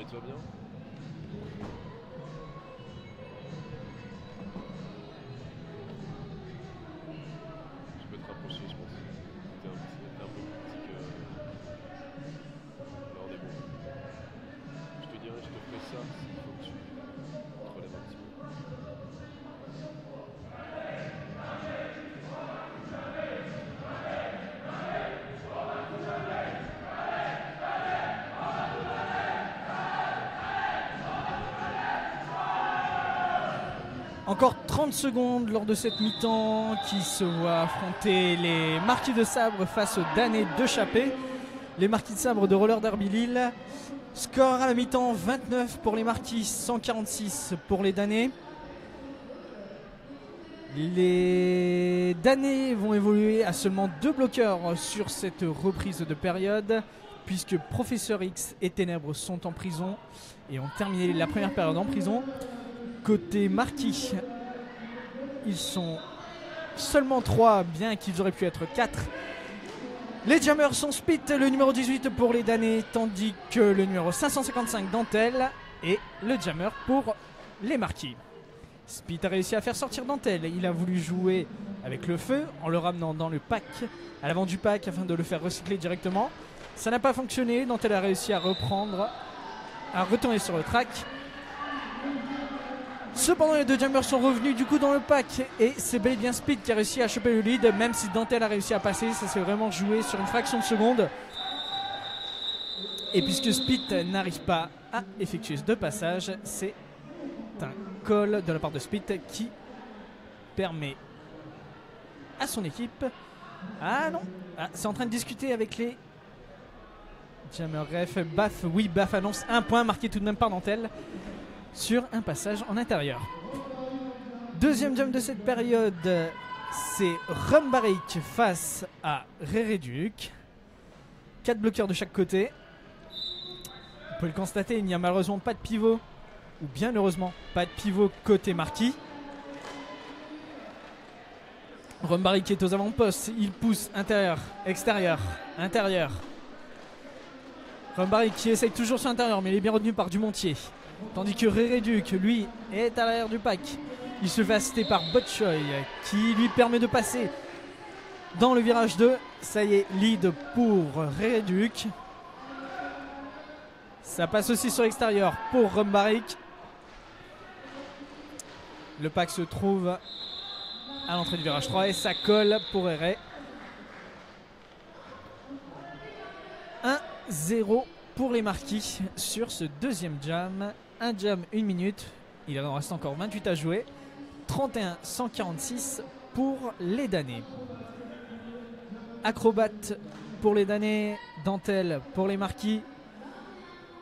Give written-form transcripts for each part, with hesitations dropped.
Speed va bien? Tu peux te rapprocher, je pense. T'es un peu plus petit que... Là on est bon. Je te dirais, je te ferai ça s'il faut que tu te relèves un petit peu. Encore 30 secondes lors de cette mi-temps qui se voit affronter les Marquis de Sabre face aux Damnés de Chappé. Les Marquis de Sabre de Roller Derby Lille. Score à la mi-temps 29 pour les Marquis, 146 pour les Damnés. Les Damnés vont évoluer à seulement 2 bloqueurs sur cette reprise de période, puisque Professeur X et Ténèbres sont en prison et ont terminé la première période en prison. Côté Marquis, ils sont seulement 3, bien qu'ils auraient pu être 4. Les Jammers sont split, le numéro 18 pour les Damnés, tandis que le numéro 555 Dentelle est le Jammer pour les Marquis. Spit a réussi à faire sortir Dentelle. Il a voulu jouer avec le feu en le ramenant dans le pack, à l'avant du pack, afin de le faire recycler directement. Ça n'a pas fonctionné. Dentelle a réussi à reprendre, à retourner sur le track. Cependant, les 2 Jammers sont revenus du coup dans le pack et c'est bel et bien Speed qui a réussi à choper le lead, même si Dentelle a réussi à passer. Ça s'est vraiment joué sur une fraction de seconde. Et puisque Speed n'arrive pas à effectuer ce passage, c'est un call de la part de Speed qui permet à son équipe... Ah non, c'est en train de discuter avec les Jammer Ref. Baff, oui, Baff annonce un point marqué tout de même par Dentelle sur un passage en intérieur. Deuxième jump de cette période, c'est Rumbarik face à Rereduc. 4 bloqueurs de chaque côté. On peut le constater, il n'y a malheureusement pas de pivot, ou bien heureusement pas de pivot côté Marquis. Rumbarik est aux avant-postes, il pousse intérieur, extérieur, intérieur. Rumbarik qui essaye toujours sur l'intérieur, mais il est bien retenu par Dumontier. Tandis que Rereduc, lui, est à l'arrière du pack. Il se fait assister par Botchoy qui lui permet de passer dans le virage 2. Ça y est, lead pour Rereduc. Ça passe aussi sur l'extérieur pour Rumbarik. Le pack se trouve à l'entrée du virage 3 et ça colle pour Rere. 1-0 pour les Marquis sur ce deuxième jam. Un jam, 1 minute. Il en reste encore 28 à jouer. 31-146 pour les Damnés. Acrobate pour les Damnés. Dentelle pour les Marquis.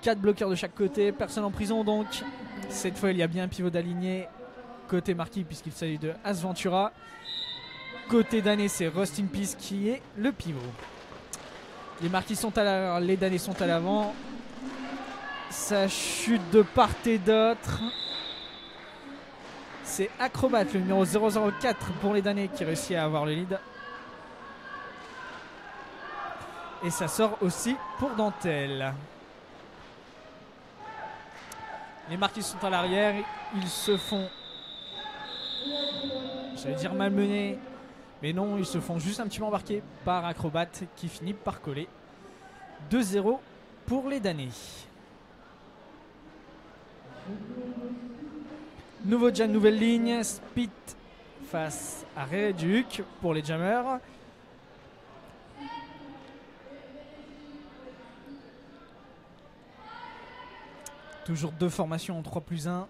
4 bloqueurs de chaque côté. Personne en prison donc. Cette fois il y a bien un pivot d'aligné côté Marquis puisqu'il s'agit de As Ventura. Côté Damnés c'est Rust in Peace qui est le pivot. Les Marquis sont à l'avant, les Damnés sont à l'avant. Ça chute de part et d'autre. C'est Acrobat, le numéro 004 pour les Damnés qui réussit à avoir le lead. Et ça sort aussi pour Dentelle. Les Marquis sont à l'arrière. Ils se font, j'allais dire malmenés, mais non, ils se font juste un petit peu embarquer par Acrobat qui finit par coller. 2-0 pour les Damnés. Nouveau jam, nouvelle ligne. Spit face à Rereduc pour les Jammers. Toujours 2 formations en 3+1.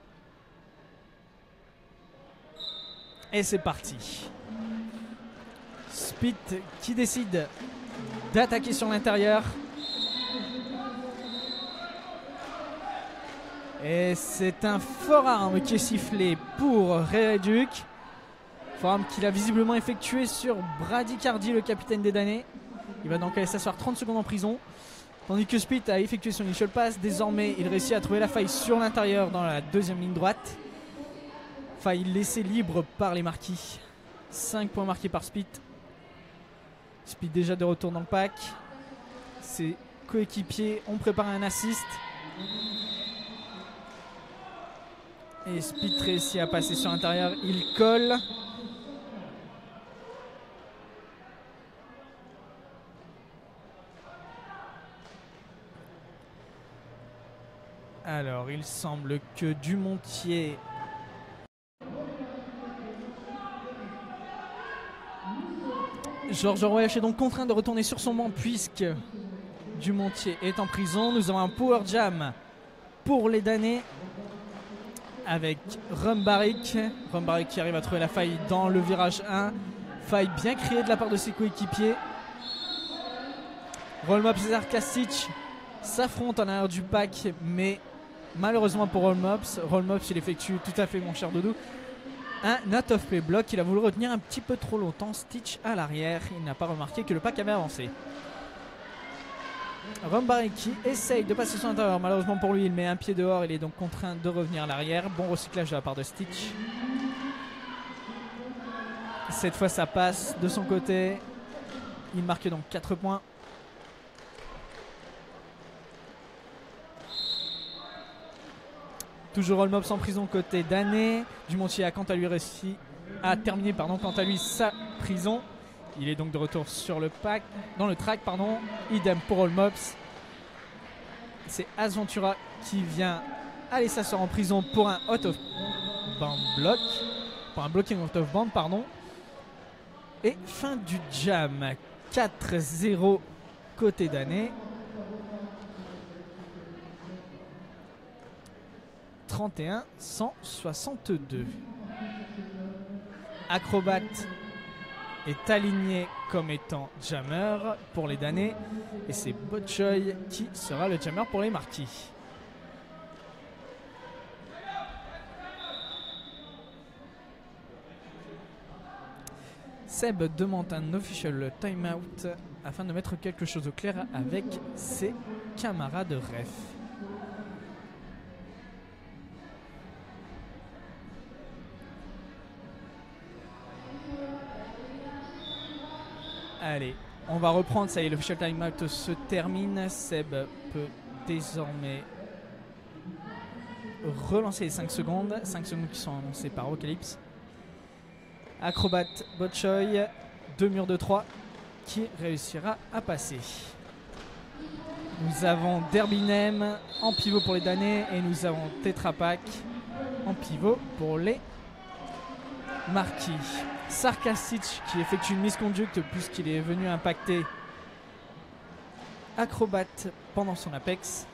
Et c'est parti. Spit qui décide d'attaquer sur l'intérieur. Et c'est un fort arme qui est sifflé pour Rereduc. Fort arme qu'il a visiblement effectué sur Brady Cardi, le capitaine des Damnés. Il va donc aller s'asseoir 30 secondes en prison. Tandis que Spit a effectué son initial pass. Désormais, il réussit à trouver la faille sur l'intérieur dans la deuxième ligne droite. Faille laissée libre par les Marquis. 5 points marqués par Spit. Spit déjà de retour dans le pack. Ses coéquipiers ont préparé un assist. Et Speed réussit à passer sur l'intérieur. Il colle. Alors, il semble que Dumontier Georges Royache est donc contraint de retourner sur son banc puisque Dumontier est en prison. Nous avons un power jam pour les damnés avec Rumbarik. Rumbarik qui arrive à trouver la faille dans le virage 1. Faille bien créée de la part de ses coéquipiers. Rollmops et Sarkastic s'affrontent en arrière du pack, mais malheureusement pour Rollmops, il effectue tout à fait, mon cher Doudou, un out of play block. Il a voulu retenir un petit peu trop longtemps Stitch à l'arrière. Il n'a pas remarqué que le pack avait avancé. Rumbarik qui essaye de passer son intérieur. Malheureusement pour lui, il met un pied dehors. Il est donc contraint de revenir à l'arrière. Bon recyclage de la part de Stitch. Cette fois, ça passe de son côté. Il marque donc 4 points. Toujours Rollmops en prison côté Dané. Dumontier a quant à lui réussi à terminer quant à lui sa prison. Il est donc de retour sur le pack, dans le track, pardon. Idem pour Rollmops. C'est Asventura qui vient aller s'asseoir en prison pour un out of band block. Pour un blocking out of band, pardon. Et fin du jam. 4-0 côté Dané. 31-162. Acrobat est aligné comme étant jammer pour les damnés et c'est Botchoy qui sera le jammer pour les marquis. Seb demande un official timeout afin de mettre quelque chose au clair avec ses camarades ref. Allez, on va reprendre, ça y est, l'official timeout se termine. Seb peut désormais relancer les 5 secondes. 5 secondes qui sont annoncées par Ocalypse. Acrobat Botchoy, 2 murs de 3 qui réussira à passer. Nous avon Derbinem en pivot pour les damnés et nous avons Tetra Pak en pivot pour les marquis. Sarkastic qui effectue une misconduct puisqu'il est venu impacter Acrobat pendant son apex.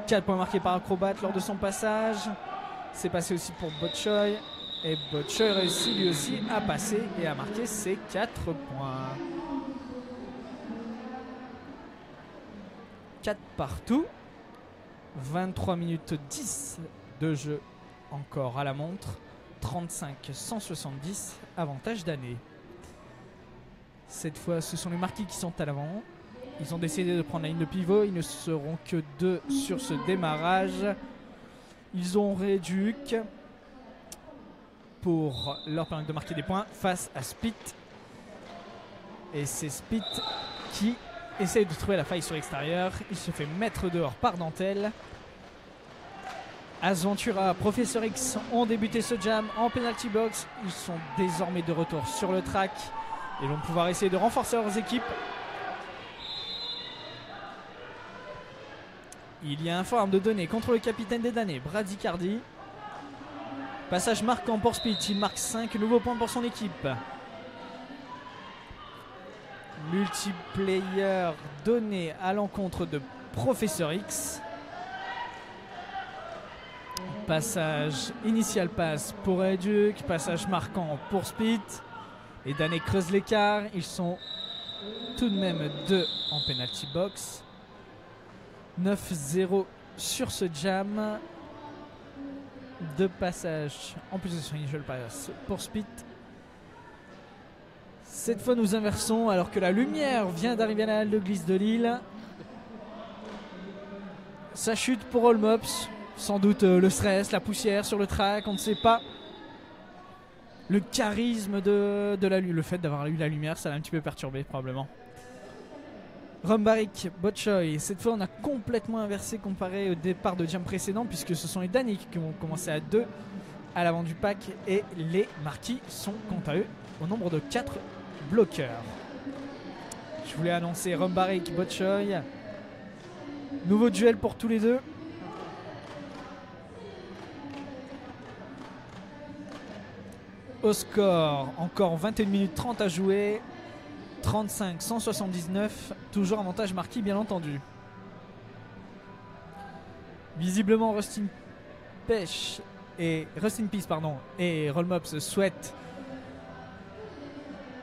4 points marqués par Acrobat lors de son passage. C'est passé aussi pour Botchoy. Et Botchoy réussit lui aussi à passer et à marquer ses 4 points. 4 partout. 23 minutes 10 de jeu encore à la montre. 35-170, avantage Dané. Cette fois, ce sont les marquis qui sont à l'avant. Ils ont décidé de prendre la ligne de pivot. Ils ne seront que 2 sur ce démarrage. Ils ont Réduc pour leur permettre de marquer des points face à Spit. Et c'est Spit qui essaye de trouver la faille sur l'extérieur. Il se fait mettre dehors par Dentelle. Asventura, Professeur X ont débuté ce jam en penalty box. Ils sont désormais de retour sur le track et vont pouvoir essayer de renforcer leurs équipes. Il y a un forum de données contre le capitaine des damnés, Bradicardi. Passage marquant pour Speed, il marque 5 nouveaux points pour son équipe. Multiplayer donné à l'encontre de Professeur X. Passage initial passe pour Educ, passage marquant pour Speed. Les damnés creusent l'écart, ils sont tout de même 2 en penalty box. 9-0 sur ce jam. 2 passages en plus de son initial pass pour Speed. Cette fois nous inversons alors que la lumière vient d'arriver à la halle de glisse de Lille. Ça chute pour Rollmops. Sans doute le stress, la poussière sur le track, on ne sait pas. Le charisme de la lumière, le fait d'avoir eu la lumière, ça l'a un petit peu perturbé probablement. Rumbarik, Botchoy. Cette fois, on a complètement inversé comparé au départ de jam précédent, puisque ce sont les Dani qui ont commencé à 2 à l'avant du pack et les Marquis sont quant à eux au nombre de 4 bloqueurs. Je voulais annoncer Rumbarik, Botchoy. Nouveau duel pour tous les deux. Au score, encore 21 minutes 30 à jouer. 35-179, toujours avantage Marquis bien entendu. Visiblement Rust in Peace et Rollmops souhaitent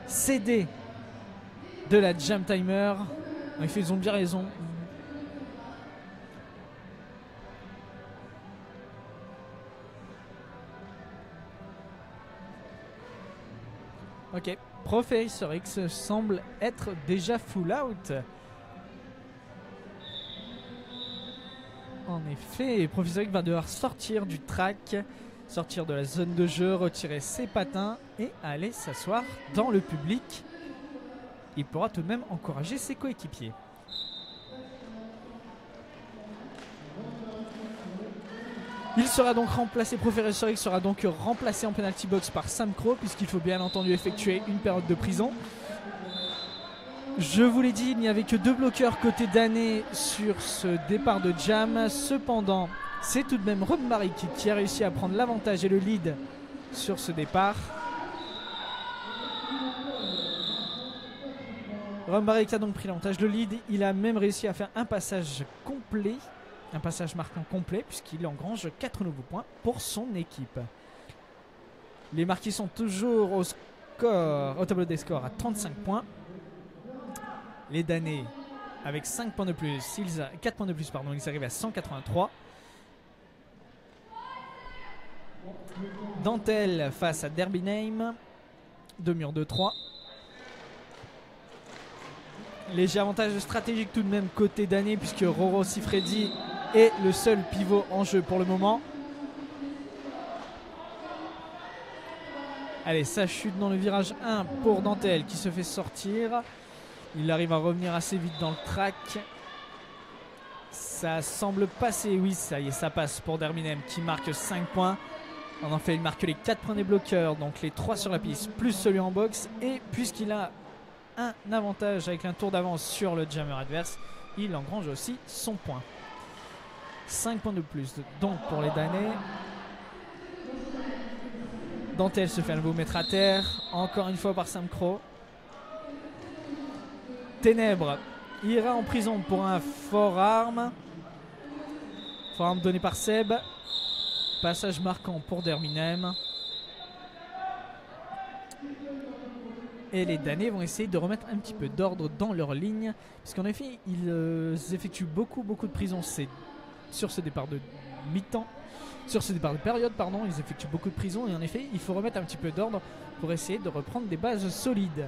céder de la Jam Timer. En effet, ils ont bien raison. Ok, Professor X semble être déjà full out. En effet, Professor X va devoir sortir du track, sortir de la zone de jeu, retirer ses patins et aller s'asseoir dans le public. Il pourra tout de même encourager ses coéquipiers. Il sera donc remplacé, Professor X sera donc remplacé en penalty box par Sam Crow, puisqu'il faut bien entendu effectuer une période de prison. Je vous l'ai dit, il n'y avait que 2 bloqueurs côté Dané sur ce départ de jam. Cependant, c'est tout de même Rumbarik qui a réussi à prendre l'avantage et le lead sur ce départ. Rumbarik a donc pris l'avantage, le lead. Il a même réussi à faire un passage complet. Un passage marquant complet puisqu'il engrange 4 nouveaux points pour son équipe. Les Marquis sont toujours au tableau des scores à 35 points. Les Danais avec 5 points de plus, 4 points de plus, pardon, ils arrivent à 183. Dantel face à Derby Name. 2 murs de 3. Léger avantage stratégique tout de même côté Dané puisque Roro Sifredi est le seul pivot en jeu pour le moment. Allez, ça chute dans le virage 1 pour Dantel qui se fait sortir. Il arrive à revenir assez vite dans le track. Ça semble passer, oui, ça y est, ça passe pour Derminem qui marque 5 points. En fait, il marque les 4 points des bloqueurs, donc les 3 sur la piste plus celui en box. Et puisqu'il a un avantage avec un tour d'avance sur le jammer adverse, il engrange aussi son point. 5 points de plus donc pour les Danais. Dantel se fait à nouveau mettre à terre, encore une fois par Sam Crow. Ténèbres ira en prison pour un forearm. Forearm donné par Seb. Passage marquant pour Derminem. Et les Danais vont essayer de remettre un petit peu d'ordre dans leur ligne, puisqu'en effet ils effectuent beaucoup de prison sur ce départ de mi-temps, sur ce départ de période pardon, ils effectuent beaucoup de prison et en effet il faut remettre un petit peu d'ordre pour essayer de reprendre des bases solides.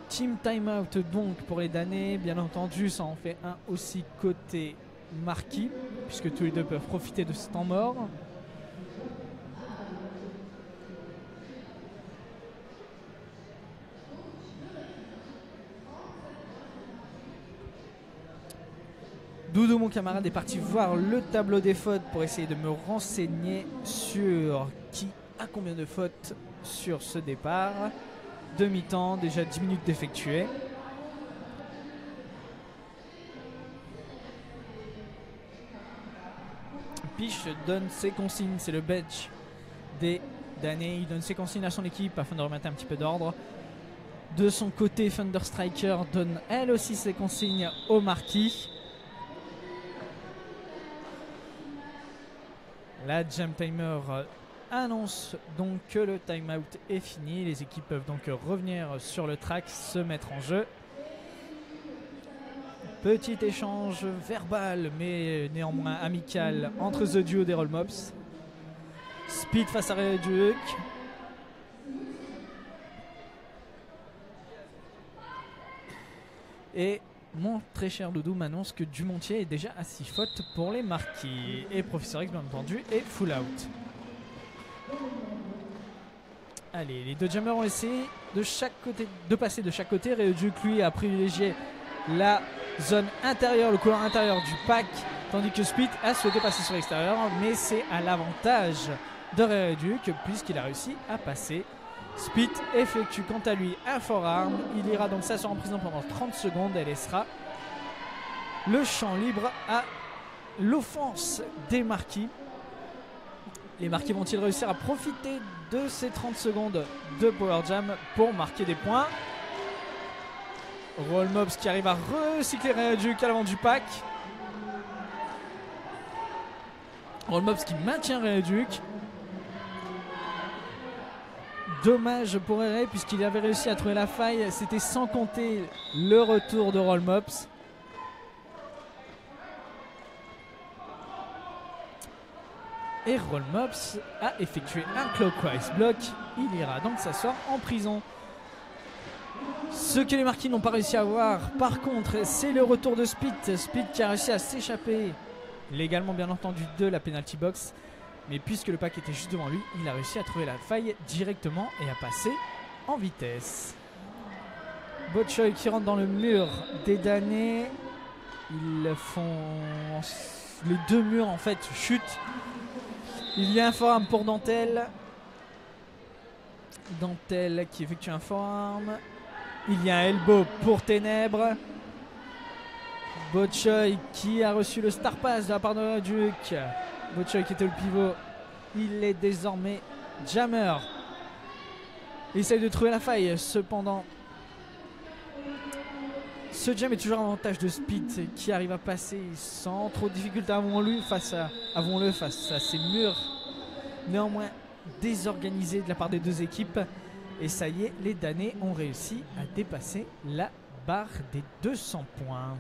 Team timeout donc pour les Danais, bien entendu ça en fait un aussi côté Marquis, puisque tous les deux peuvent profiter de ce temps mort. Doudou, mon camarade, est parti voir le tableau des fautes pour essayer de me renseigner sur qui a combien de fautes sur ce départ. Demi-temps, déjà 10 minutes d'effectuer. Piche donne ses consignes, c'est le bench des Danais. Il donne ses consignes à son équipe afin de remettre un petit peu d'ordre. De son côté, Thunder Striker donne elle aussi ses consignes au Marquis. La Jam Timer annonce donc que le timeout est fini. Les équipes peuvent donc revenir sur le track, se mettre en jeu. Petit échange verbal mais néanmoins amical entre The Duo des Rollmops. Speed face à Ray Duke. Et mon très cher Doudou m'annonce que Dumontier est déjà à 6 fautes pour les Marquis. Et Professor X, bien entendu, est full out. Allez, les deux jammers ont essayé de passer de chaque côté. Reojuk, lui, a privilégié la zone intérieure, le couloir intérieur du pack, tandis que Speed a souhaité passer sur l'extérieur, mais c'est à l'avantage de Reojuk puisqu'il a réussi à passer. Speed effectue quant à lui un forearm. Il ira donc s'asseoir en prison pendant 30 secondes et laissera le champ libre à l'offense des Marquis. Les Marquis vont-ils réussir à profiter de ces 30 secondes de Power Jam pour marquer des points? Roll Mobs qui arrive à recycler Reojuk à l'avant du pack. Roll Mobs qui maintient Reojuk. Dommage pour Ere puisqu'il avait réussi à trouver la faille. C'était sans compter le retour de Roll Mobs. Et Roll Mobs a effectué un clockwise block. Il ira donc s'asseoir en prison. Ce que les Marquis n'ont pas réussi à voir, par contre, c'est le retour de Speed. Speed qui a réussi à s'échapper légalement, bien entendu, de la penalty box. Mais puisque le pack était juste devant lui, il a réussi à trouver la faille directement et à passer en vitesse. Botchoy qui rentre dans le mur des damnés. Ils font... Les deux murs, en fait, chutent. Il y a un forearm pour Dantel. Dantel qui effectue un forearm. Il y a un elbow pour Ténèbres. Botchoy qui a reçu le star pass de la part de Reojuk. Botchoy qui était le pivot. Il est désormais jammer. Il essaye de trouver la faille. Cependant, ce jam est toujours avantage de Speed qui arrive à passer sans trop de difficulté, avouons-le, face à ces murs néanmoins désorganisés de la part des deux équipes. Et ça y est, les damnés ont réussi à dépasser la barre des 200 points.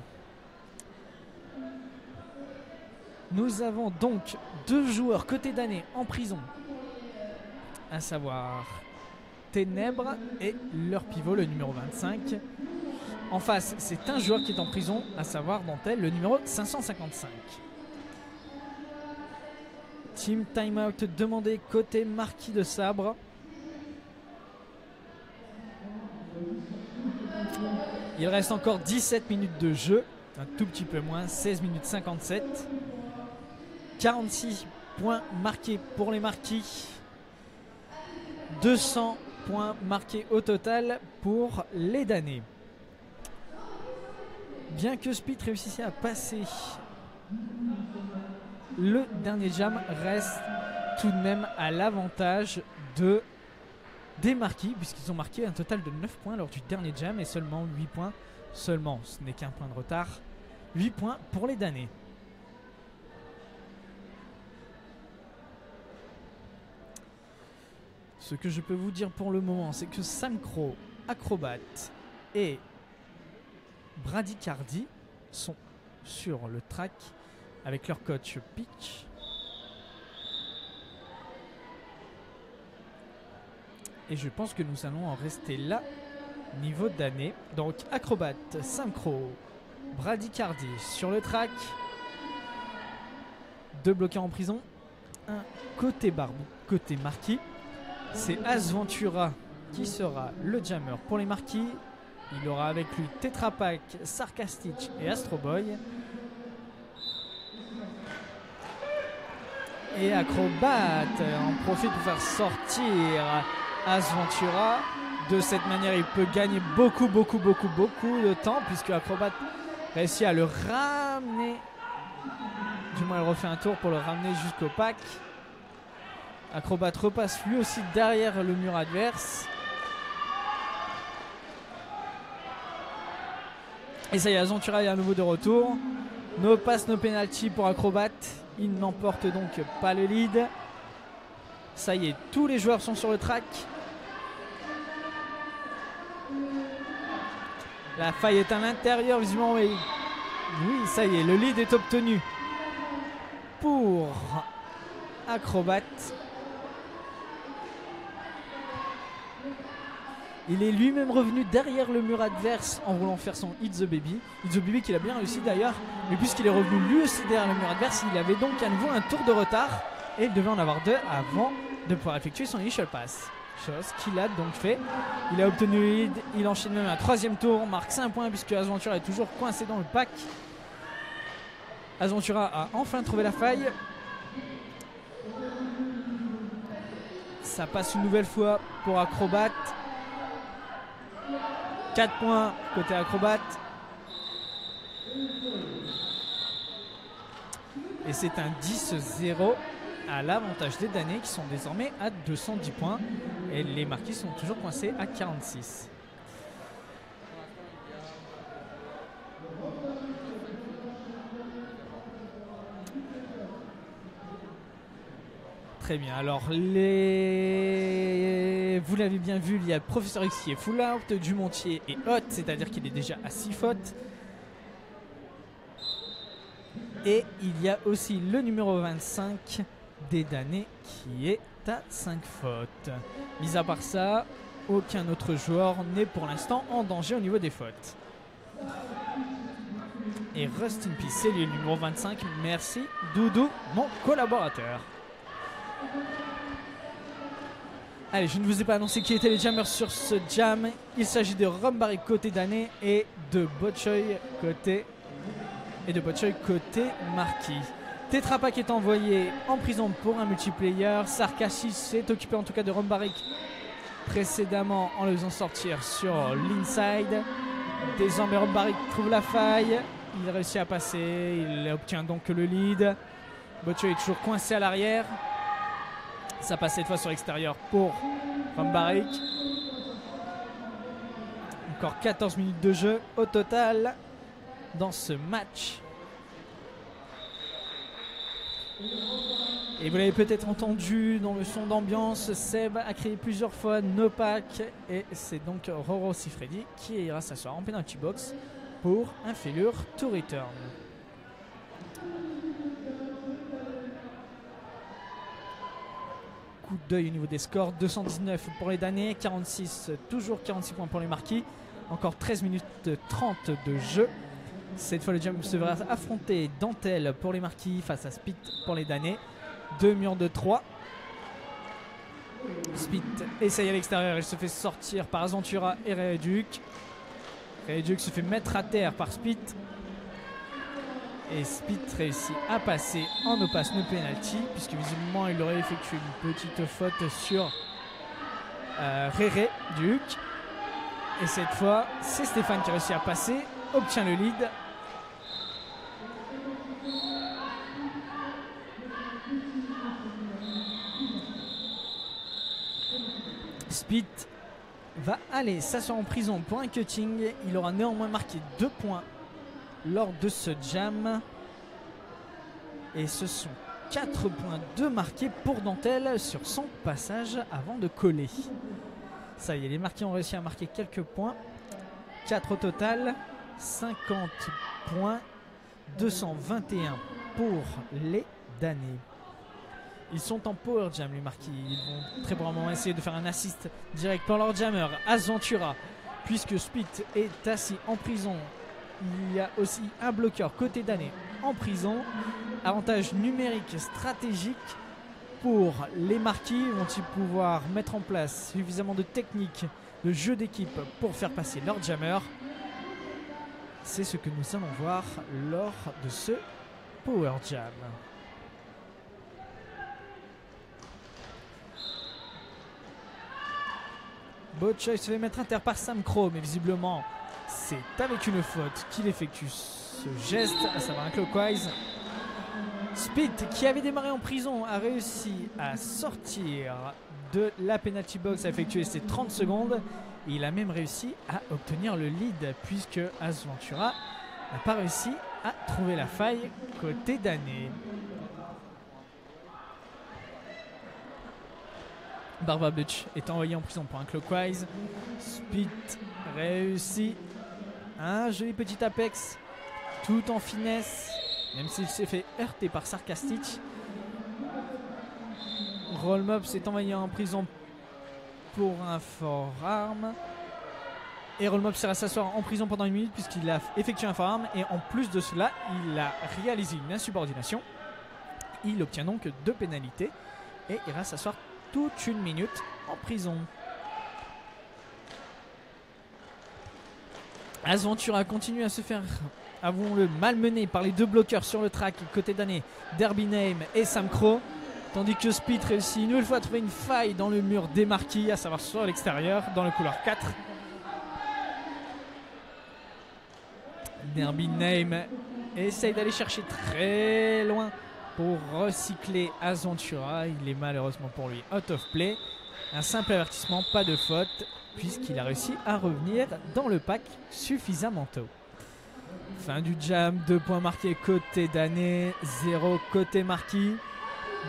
Nous avons donc deux joueurs côté damnés en prison, à savoir Ténèbres et leur pivot, le numéro 25. En face, c'est un joueur qui est en prison, à savoir Dantel, le numéro 555. Team timeout demandé côté Marquis de Sabre. Il reste encore 17 minutes de jeu, un tout petit peu moins, 16 minutes 57. 46 points marqués pour les Marquis. 200 points marqués au total pour les damnés. Bien que Speed réussisse à passer, le dernier jam reste tout de même à l'avantage des Marquis, puisqu'ils ont marqué un total de 9 points lors du dernier jam et seulement 8 points. Seulement, ce n'est qu'un point de retard. 8 points pour les damnés. Ce que je peux vous dire pour le moment, c'est que Sam Crow, Acrobat et Bradycardi sont sur le track avec leur coach Pitch. Et je pense que nous allons en rester là, niveau d'année. Donc Acrobat, Sam Crow, Bradycardi sur le track. Deux bloqués en prison. Un côté Marquis. C'est Asventura qui sera le jammer pour les Marquis. Il aura avec lui Tetra Pak, Sarcastic et Astro Boy. Et Acrobat en profite pour faire sortir Asventura. De cette manière, il peut gagner beaucoup de temps, puisque Acrobat réussit à le ramener. Du moins, il refait un tour pour le ramener jusqu'au pack. Acrobat repasse lui aussi derrière le mur adverse. Et ça y est, Asventura est à nouveau de retour. No pass, no penalty pour Acrobat. Il n'emporte donc pas le lead. Ça y est, tous les joueurs sont sur le track. La faille est à l'intérieur, visiblement. Oui, ça y est, le lead est obtenu pour Acrobat. Il est lui-même revenu derrière le mur adverse en voulant faire son Hit the Baby. Hit the Baby qu'il a bien réussi d'ailleurs. Mais puisqu'il est revenu lui aussi derrière le mur adverse, il avait donc à nouveau un tour de retard. Et il devait en avoir deux avant de pouvoir effectuer son Initial Pass. chose qu'il a donc fait. Il a obtenu le lead, il enchaîne même un troisième tour, marque 5 points puisque Aventura est toujours coincé dans le pack. Aventura a enfin trouvé la faille. Ça passe une nouvelle fois pour Acrobat. 4 points côté Acrobat. Et c'est un 10-0 à l'avantage des damnés qui sont désormais à 210 points. Et les marquis sont toujours coincés à 46. Très bien, alors vous l'avez bien vu, il y a Professeur X qui est full out, Dumontier est hot, c'est-à-dire qu'il est déjà à 6 fautes. Et il y a aussi le numéro 25 des damnés qui est à 5 fautes. Mis à part ça, aucun autre joueur n'est pour l'instant en danger au niveau des fautes. Et Rust in Peace, c'est le numéro 25. Merci Doudou, mon collaborateur. Allez, je ne vous ai pas annoncé qui étaient les jammers sur ce jam. Il s'agit de Rumbarek côté damné et de Botchoy côté marquis. Tetra Pak est envoyé en prison pour un multiplayer. Sarkashis s'est occupé en tout cas de Rumbarek précédemment en le faisant sortir sur l'inside. Désormais Rumbarek trouve la faille. Il réussit à passer. Il obtient donc le lead. Botchoy est toujours coincé à l'arrière. Ça passe cette fois sur l'extérieur pour Rumbarek. Encore 14 minutes de jeu au total dans ce match. Et vous l'avez peut-être entendu dans le son d'ambiance, Seb a crié plusieurs fois No Pack. Et c'est donc Roro Sifredi qui ira s'asseoir en penalty box pour un failure to return. Coup d'œil au niveau des scores, 219 pour les damnés, 46, toujours 46 points pour les marquis. Encore 13 minutes 30 de jeu. Cette fois le jam se verra affronter Dentelle pour les marquis face à Spit pour les damnés. 2 murs de 3. Spit essaye à l'extérieur, il se fait sortir par Aventura et Réduc. Réduc se fait mettre à terre par Spit. Et Spit réussit à passer en no pass no penalty, puisque visiblement il aurait effectué une petite faute sur Réré Duc. Et cette fois, c'est Stéphane qui réussit à passer, obtient le lead. Spit va aller s'asseoir en prison pour un cutting. Il aura néanmoins marqué 2 points lors de ce jam. Et ce sont 4 points de marqués pour Dentelle sur son passage avant de coller. Ça y est, les marqués ont réussi à marquer quelques points. 4 au total, 50 points, 221 pour les damnés. Ils sont en power jam les marquis. Ils vont très probablement essayer de faire un assist direct pour leur jammer Aventura, puisque Spit est assis en prison. Il y a aussi un bloqueur côté damné en prison. Avantage numérique stratégique pour les marquis. Vont-ils pouvoir mettre en place suffisamment de techniques de jeu d'équipe pour faire passer leur jammer? C'est ce que nous allons voir lors de ce power jam. Botchoy se fait mettre inter par Sam Crow, mais visiblement c'est avec une faute qu'il effectue ce geste, à savoir un clockwise. Spit, qui avait démarré en prison, a réussi à sortir de la penalty box, à effectuer ses 30 secondes. Et il a même réussi à obtenir le lead, puisque Aventura n'a pas réussi à trouver la faille côté damné. Barba Butch est envoyé en prison pour un clockwise. Spit réussit un joli petit apex tout en finesse, même s'il s'est fait heurter par Sarkastic. Rollmob s'est envoyé en prison pour un forearm. Et Rollmob sera s'asseoir en prison pendant 1 minute puisqu'il a effectué un forearm. Et en plus de cela, il a réalisé une insubordination. Il obtient donc 2 pénalités et ira s'asseoir toute 1 minute en prison. Aventura continue à se faire, avouons-le, malmené par les deux bloqueurs sur le track côté d'année, Derby Name et Sam Crow. Tandis que Speed réussit une nouvelle fois à trouver une faille dans le mur des marquis, à savoir sur l'extérieur, dans le couloir 4. Derby Name essaye d'aller chercher très loin pour recycler Aventura. Il est malheureusement pour lui out of play. Un simple avertissement, pas de faute, puisqu'il a réussi à revenir dans le pack suffisamment tôt. Fin du jam, 2 points marqués côté d'année, 0 côté marquis.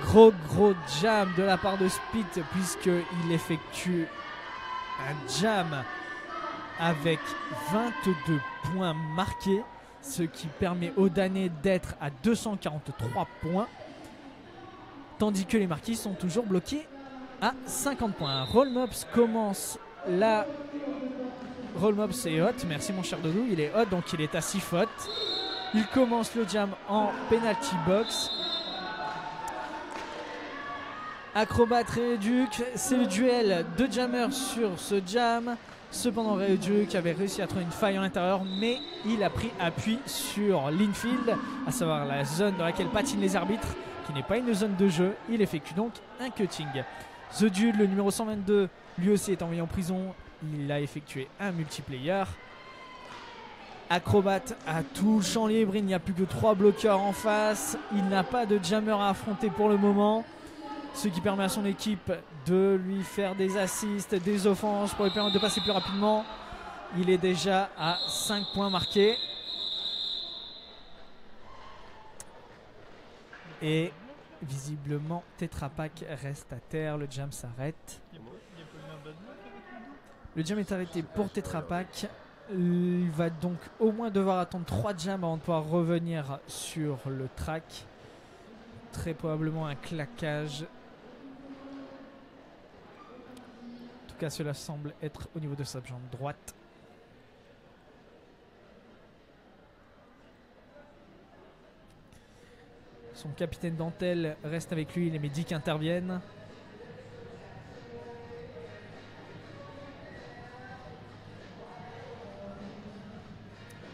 Gros jam de la part de Speed, puisqu'il effectue un jam avec 22 points marqués, ce qui permet aux damnés d'être à 243 points, tandis que les marquis sont toujours bloqués à 50 points. Rollmops commence la... Rollmops est hot, merci mon cher Doudou, il est hot, donc il est à 6 fautes. Il commence le jam en penalty box. Acrobat Réduc, c'est le duel de jammers sur ce jam. Cependant, Réduc avait réussi à trouver une faille en l'intérieur, mais il a pris appui sur l'infield, à savoir la zone dans laquelle patinent les arbitres, qui n'est pas une zone de jeu. Il effectue donc un cutting. The Dude, le numéro 122, lui aussi est envoyé en prison. Il a effectué un multiplayer. Acrobat a tout le champ libre, il n'y a plus que 3 bloqueurs en face. Il n'a pas de jammer à affronter pour le moment, ce qui permet à son équipe de lui faire des assists, des offenses pour lui permettre de passer plus rapidement. Il est déjà à 5 points marqués. Et visiblement, Tetra Pak reste à terre. Le jam s'arrête. Le jam est arrêté pour Tetra Pak. Il va donc au moins devoir attendre 3 jams avant de pouvoir revenir sur le track. Très probablement un claquage. En tout cas, cela semble être au niveau de sa jambe droite. Son capitaine Dantel reste avec lui, les médics interviennent.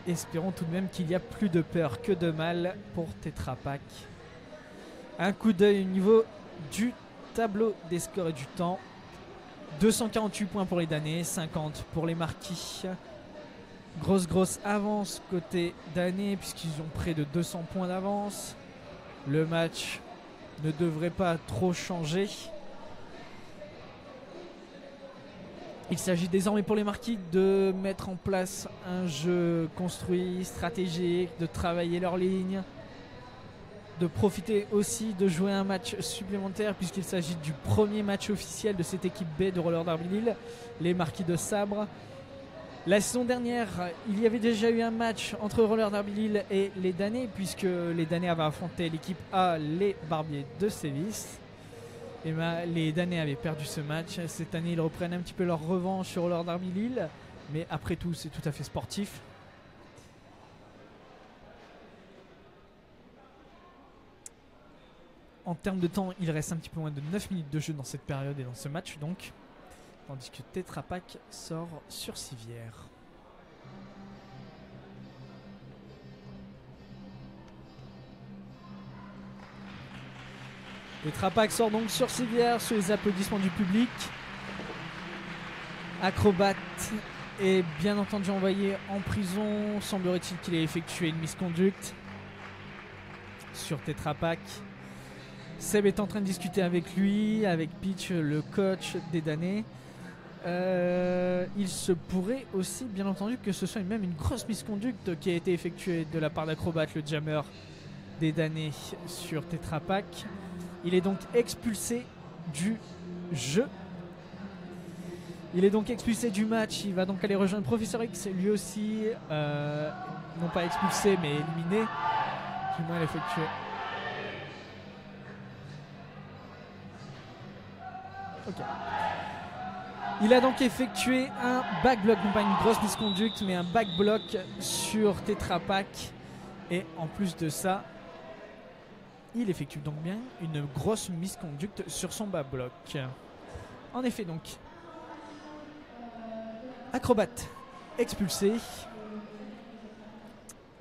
Espérons tout de même qu'il y a plus de peur que de mal pour Tetra Pak. Un coup d'œil au niveau du tableau des scores et du temps. 248 points pour les damnés, 50 pour les marquis. Grosse avance côté damnés puisqu'ils ont près de 200 points d'avance. Le match ne devrait pas trop changer. Il s'agit désormais pour les marquis de mettre en place un jeu construit, stratégique, de travailler leur ligne, de profiter aussi de jouer un match supplémentaire puisqu'il s'agit du premier match officiel de cette équipe B de Roller Derby Lille, les Marquis de Sabre. La saison dernière, il y avait déjà eu un match entre Roller Derby Lille et les damnés puisque les damnés avaient affronté l'équipe A, les Barbiers de Sévis. Et les damnés avaient perdu ce match. Cette année, ils reprennent un petit peu leur revanche sur Roller Derby Lille, mais après tout, c'est tout à fait sportif. En termes de temps, il reste un petit peu moins de 9 minutes de jeu dans cette période et dans ce match donc. Tandis que Tetra Pak sort sur civière. Tetra Pak sort donc sur civière sous les applaudissements du public. Acrobat est bien entendu envoyé en prison. Semblerait-il qu'il ait effectué une misconduite sur Tetra Pak. Seb est en train de discuter avec lui, avec Peach, le coach des damnés. Il se pourrait aussi, bien entendu, que ce soit même une grosse misconduite qui a été effectuée de la part d'Acrobat, le jammer des damnés sur Tetra Pak. Il est donc expulsé du jeu. Il est donc expulsé du match. Il va donc aller rejoindre Professeur X, lui aussi, non pas expulsé, mais éliminé. Du moins, il a effectué. Ok. Il a donc effectué un backblock, non pas une grosse misconduite, mais un backblock sur Tetra Pak. Et en plus de ça, il effectue donc bien une grosse misconduite sur son backblock. En effet, donc, acrobate expulsé.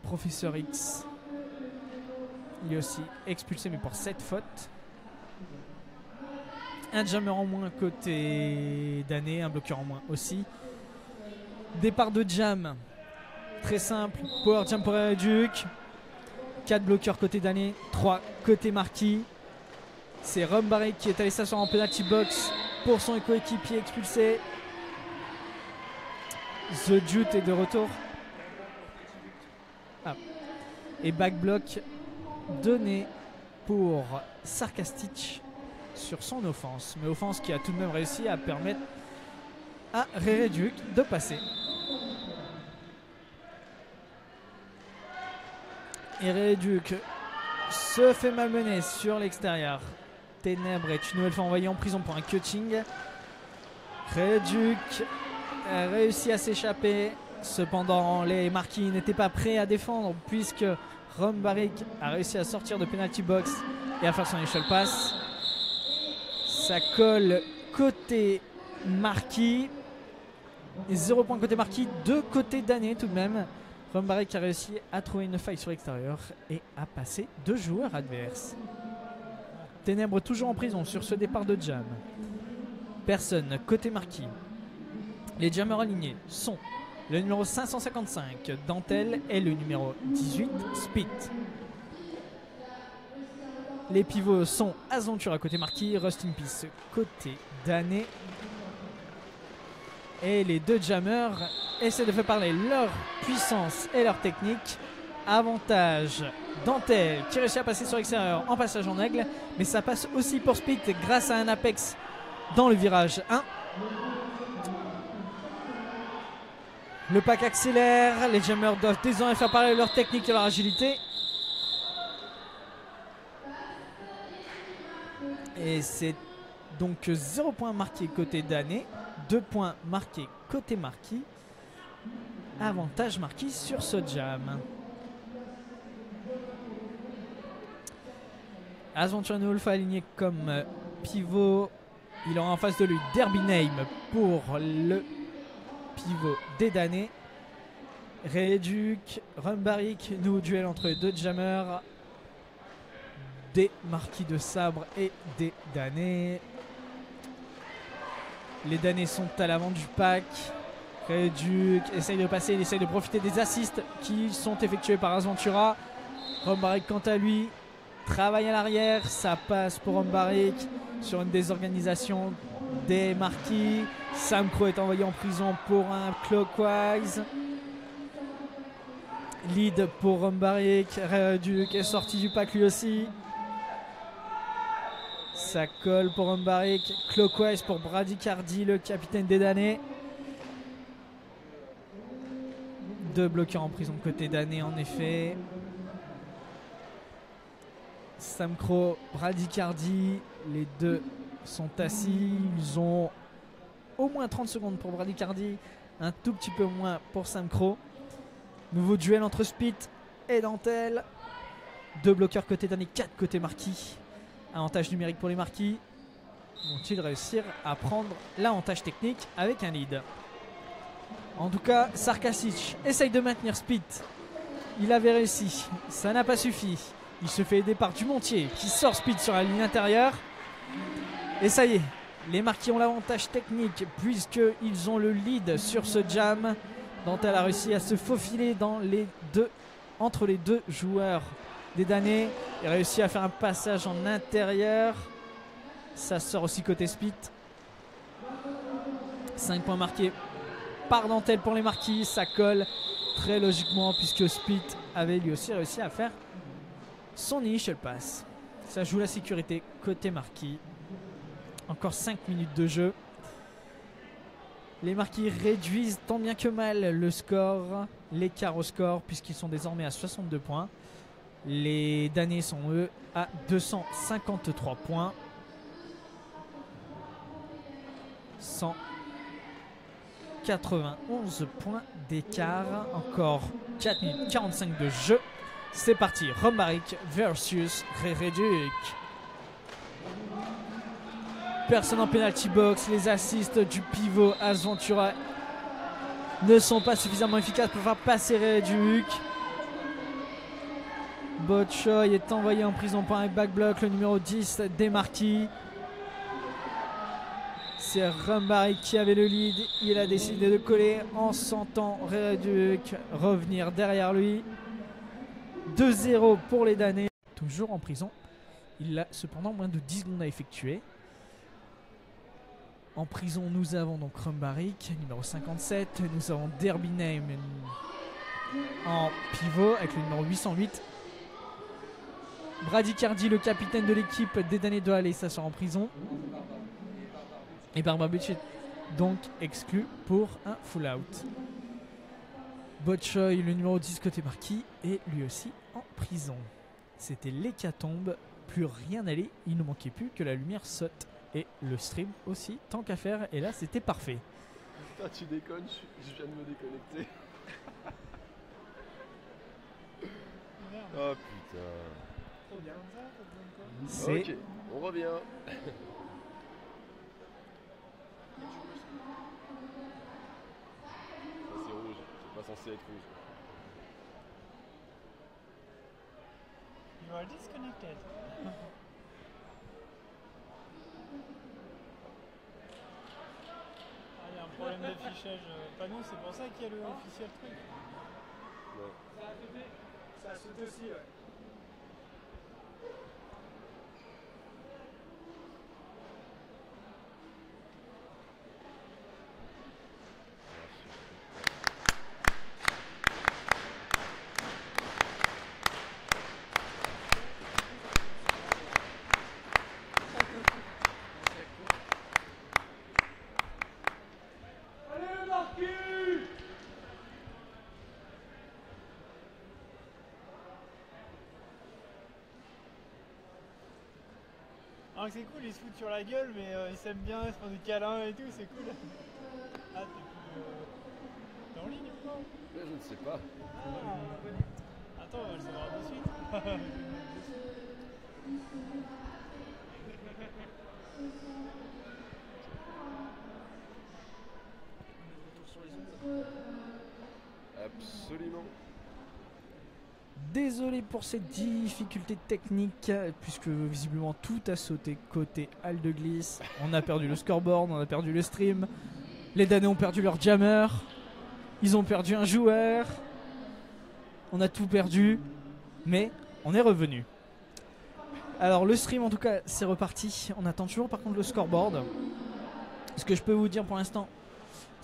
Professeur X, il est aussi expulsé, mais pour 7 fautes. Un jammer en moins côté Dané, un bloqueur en moins aussi. Départ de jam, très simple. Power jam pour Duke. 4 bloqueurs côté Dané, 3 côté Marquis. C'est Rumbarek qui est allé s'asseoir en penalty box pour son coéquipier expulsé. The Jute est de retour. Ah. Et backblock donné pour Sarcastic sur son offense. Mais offense qui a tout de même réussi à permettre à Rereduc de passer. Et Rereduc se fait malmener sur l'extérieur. Ténèbres est une nouvelle fois envoyé en prison pour un cutting. Rereduc a réussi à s'échapper. Cependant, les Marquis n'étaient pas prêts à défendre puisque Rumbarek a réussi à sortir de penalty box et à faire son initial pass. Ça colle côté Marquis. 0 points côté Marquis, 2 côté Dané tout de même. Rumbarek a réussi à trouver une faille sur l'extérieur et à passer 2 joueurs adverses. Ténèbres toujours en prison sur ce départ de jam. Personne côté Marquis. Les jammers alignés sont le numéro 555 Dentelle et le numéro 18 Spit. Les pivots sont Aventura côté Marquis, Rust in Peace côté Dané. Et les deux jammers essaient de faire parler leur puissance et leur technique. Avantage Dentelle qui réussit à passer sur l'extérieur en passage en aigle. Mais ça passe aussi pour Spit grâce à un apex dans le virage 1. Le pack accélère, les jammers doivent désormais faire parler leur technique et leur agilité. Et c'est donc 0 points marqués côté Dané, 2 points marqués côté Marquis. Avantage Marquis sur ce jam. Aventure Wolf aligné comme pivot. Il aura en face de lui Derby Name pour le pivot des Dané. Reduc, Rumbarek, nouveau duel entre les deux jammers. Des Marquis de sabre et des Dané. Les Dané sont à l'avant du pack. Reduc essaye de passer, il essaye de profiter des assists qui sont effectués par Aventura. Rumbarek quant à lui travaille à l'arrière, ça passe pour Rumbarek sur une désorganisation des Marquis. Sam Crow est envoyé en prison pour un clockwise. Lead pour Rumbarek. Reduc est sorti du pack lui aussi. Ça colle pour Rumbarek. Clockwise pour Bradicardi, le capitaine des Dané. Deux bloqueurs en prison côté Dané en effet. Sam Crow, Bradicardi, les deux sont assis. Ils ont au moins 30 secondes pour Bradicardi, un tout petit peu moins pour Sam Crow. Nouveau duel entre Spit et Dentelle. Deux bloqueurs côté Dané, 4 côté Marquis. Avantage numérique pour les Marquis. Vont-ils réussir à prendre l'avantage technique avec un lead? En tout cas, Sarcastic essaye de maintenir Spit. Il avait réussi, ça n'a pas suffi. Il se fait aider par Dumontier qui sort Spit sur la ligne intérieure. Et ça y est, les Marquis ont l'avantage technique puisqu'ils ont le lead sur ce jam. Dentelle a réussi à se faufiler entre les deux joueurs des Dané. Il a réussi à faire un passage en intérieur. Ça sort aussi côté Spit. 5 points marqués par Dentelle pour les Marquis. Ça colle très logiquement puisque Spit avait lui aussi réussi à faire son initial pass. Ça joue la sécurité côté Marquis. Encore 5 minutes de jeu. Les Marquis réduisent tant bien que mal le score, l'écart au score, puisqu'ils sont désormais à 62 points. Les Dané sont eux à 253 points. 191 points d'écart. Encore 4 minutes 45 de jeu. C'est parti, Rumbarek versus Rereduc. Personne en penalty box. Les assists du pivot Asventura ne sont pas suffisamment efficaces pour faire passer Reduc. Botchoy est envoyé en prison par un backblock. Le numéro 10 Demarqui. C'est Rumbarek qui avait le lead. Il a décidé de coller en sentant Reduc revenir derrière lui. 2-0 pour les Danais. Toujours en prison. Il a cependant moins de 10 secondes à effectuer. En prison, nous avons donc Rumbarek, numéro 57. Nous avons Derbynheim en pivot avec le numéro 808. Brady Cardi, le capitaine de l'équipe des Danais, doit aller s'asseoir en prison. Et Barbabuch est donc exclu pour un full out. Botchoy, le numéro 10 côté marquis, est lui aussi en prison. C'était l'hécatombe, plus rien n'allait, il ne manquait plus que la lumière saute. Et le stream aussi, tant qu'à faire, et là c'était parfait. Putain, tu déconnes, je viens de me déconnecter. Oh putain. C'est ok, on revient. Ça c'est rouge, c'est pas censé être rouge. You are disconnected. Il y a un problème d'affichage panneau, c'est pour ça qu'il y a le officiel truc. Ouais. Ça saute aussi, ouais. Ah, c'est cool, ils se foutent sur la gueule, mais ils s'aiment bien, ils se font des câlins et tout, c'est cool. Ah, t'es en ligne ou pas? Mais je ne sais pas. Ah. Attends, on va le savoir de suite. Absolument. Désolé pour cette difficulté technique, puisque visiblement tout a sauté côté Hall de Glisse. On a perdu le scoreboard, on a perdu le stream. Les Danais ont perdu leur jammer. Ils ont perdu un joueur. On a tout perdu, mais on est revenu. Alors le stream en tout cas c'est reparti. On attend toujours par contre le scoreboard. Ce que je peux vous dire pour l'instant,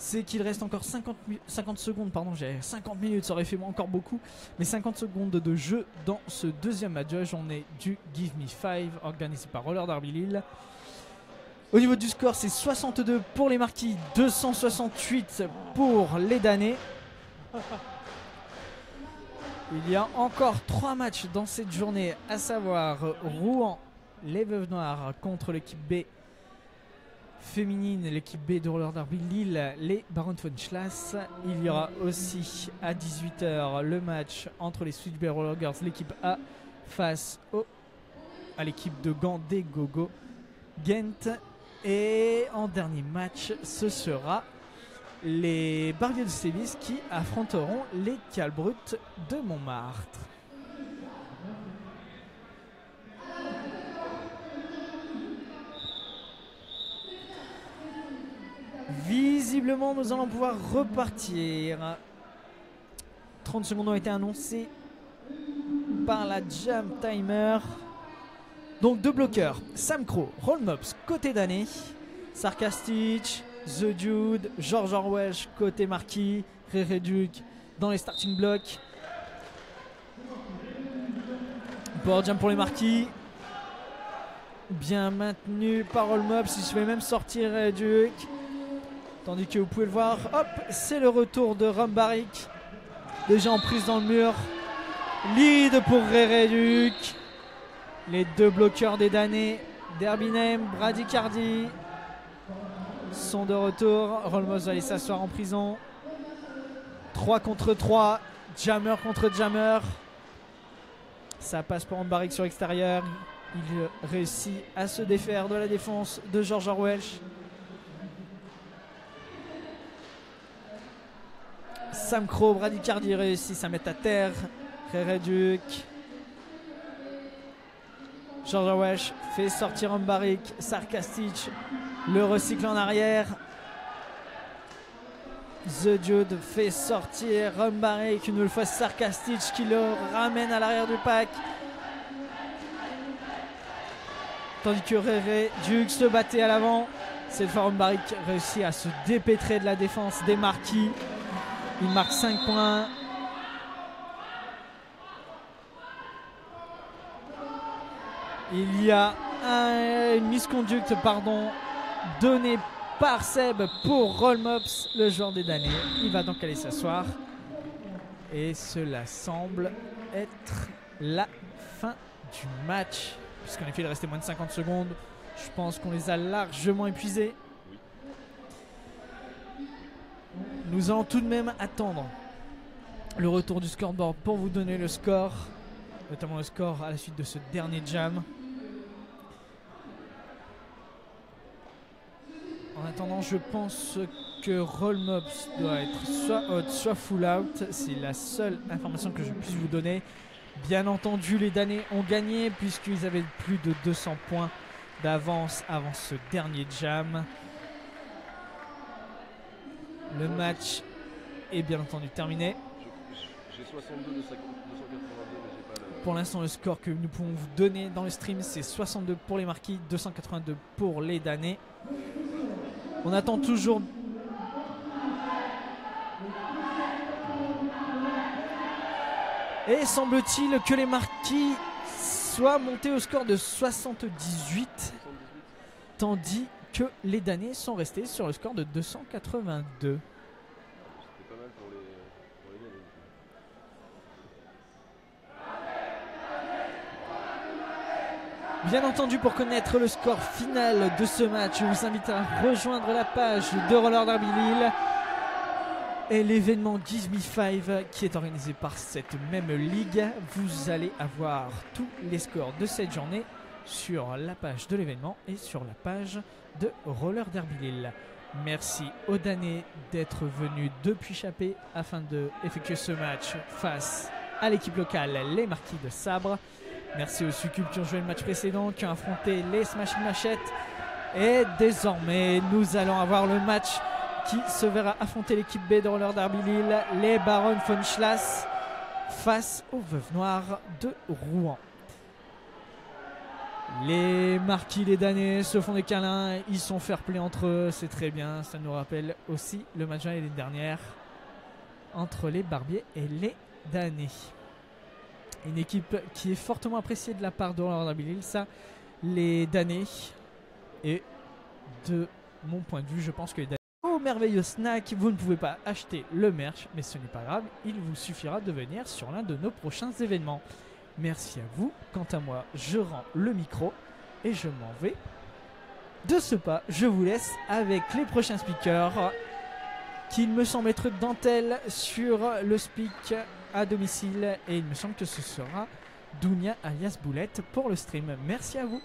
c'est qu'il reste encore 50 secondes, pardon, j'ai 50 minutes, ça aurait fait encore beaucoup, mais 50 secondes de jeu dans ce deuxième match. On est du Give Me 5 organisé par Roller Derby Lille. Au niveau du score, c'est 62 pour les Marquis, 268 pour les Danais. Il y a encore 3 matchs dans cette journée, à savoir Rouen, les Veuves Noires contre l'équipe B féminine, l'équipe B de Roller Derby Lille, les Barons von Schlass. Il y aura aussi à 18h le match entre les Switchblade Roller Girls, l'équipe A, face à l'équipe de Gand des Gogo Ghent. Et en dernier match, ce sera les Barbiers de Sévis qui affronteront les Calbrutes de Montmartre. Visiblement, nous allons pouvoir repartir. 30 secondes ont été annoncées par la Jam Timer. Donc 2 bloqueurs, Sam Crow, Rollmops côté Danais, Sarcastic, The Dude, George Orwell côté Marquis, Reduc dans les starting blocks. Power Jam pour les Marquis. Bien maintenu par Rollmops, il se fait même sortir Reduc. Tandis que vous pouvez le voir, hop, c'est le retour de Rumbarek. Déjà en prise dans le mur. Lead pour Reduc. Les 2 bloqueurs des Danais, Derbynheim, Brady Cardi, sont de retour. Rollmops va aller s'asseoir en prison. 3 contre 3. Jammer contre Jammer. Ça passe pour Rumbarek sur l'extérieur. Il réussit à se défaire de la défense de George Welsh. Sam Crow, Brady Cardi réussissent à mettre à terre Rereduc. George Welsh fait sortir Umbarik. Sarkastic le recycle en arrière. The Dude fait sortir Umbarik. Une nouvelle fois Sarkastic qui le ramène à l'arrière du pack. Tandis que Rereduc se battait à l'avant. Cette fois Umbarik réussit à se dépêtrer de la défense des Marquis. Il marque 5 points. Il y a une misconduite donnée par Seb pour Rollmops, le joueur des damnés. Il va donc aller s'asseoir. Et cela semble être la fin du match. Puisqu'en effet il restait moins de 50 secondes. Je pense qu'on les a largement épuisés. Nous allons tout de même attendre le retour du scoreboard pour vous donner le score, notamment le score à la suite de ce dernier jam. En attendant, je pense que Rollmops doit être soit out, soit full out. C'est la seule information que je puisse vous donner. Bien entendu, les damnés ont gagné puisqu'ils avaient plus de 200 points d'avance avant ce dernier jam. Le match est bien entendu terminé. J'ai 62 de 282, mais j'ai pas le... Pour l'instant, le score que nous pouvons vous donner dans le stream, c'est 62 pour les Marquis, 282 pour les damnés. On attend toujours... Et semble-t-il que les Marquis soient montés au score de 78, tandis que les damnés sont restés sur le score de 282. C'était pas mal pour les damnés. Bien entendu, pour connaître le score final de ce match, je vous invite à rejoindre la page de Roller Derby Lille et l'événement Give Me 5 qui est organisé par cette même ligue. Vous allez avoir tous les scores de cette journée sur la page de l'événement et sur la page de Roller Derby Lille. Merci aux damnés d'être venus depuis Chappé afin d'effectuer ce match face à l'équipe locale, les Marquis de Sabre. Merci aux Succubes qui ont joué le match précédent, qui ont affronté les Smashing Machettes. Et désormais, nous allons avoir le match qui se verra affronter l'équipe B de Roller Derby Lille, les Barons von Schloss, face aux Veuves Noires de Rouen. Les Marquis, les damnés se font des câlins, ils sont fair play entre eux, c'est très bien. Ça nous rappelle aussi le match de l'année dernière entre les Barbiers et les damnés. Une équipe qui est fortement appréciée de la part de Roller Derby Lille, ça, les damnés. Et de mon point de vue, je pense que les damnés, au merveilleux snack, vous ne pouvez pas acheter le merch, mais ce n'est pas grave, il vous suffira de venir sur l'un de nos prochains événements. Merci à vous. Quant à moi, je rends le micro et je m'en vais. De ce pas, je vous laisse avec les prochains speakers qui me semble être Dantel sur le speak à domicile et il me semble que ce sera Dounia alias Boulette pour le stream. Merci à vous.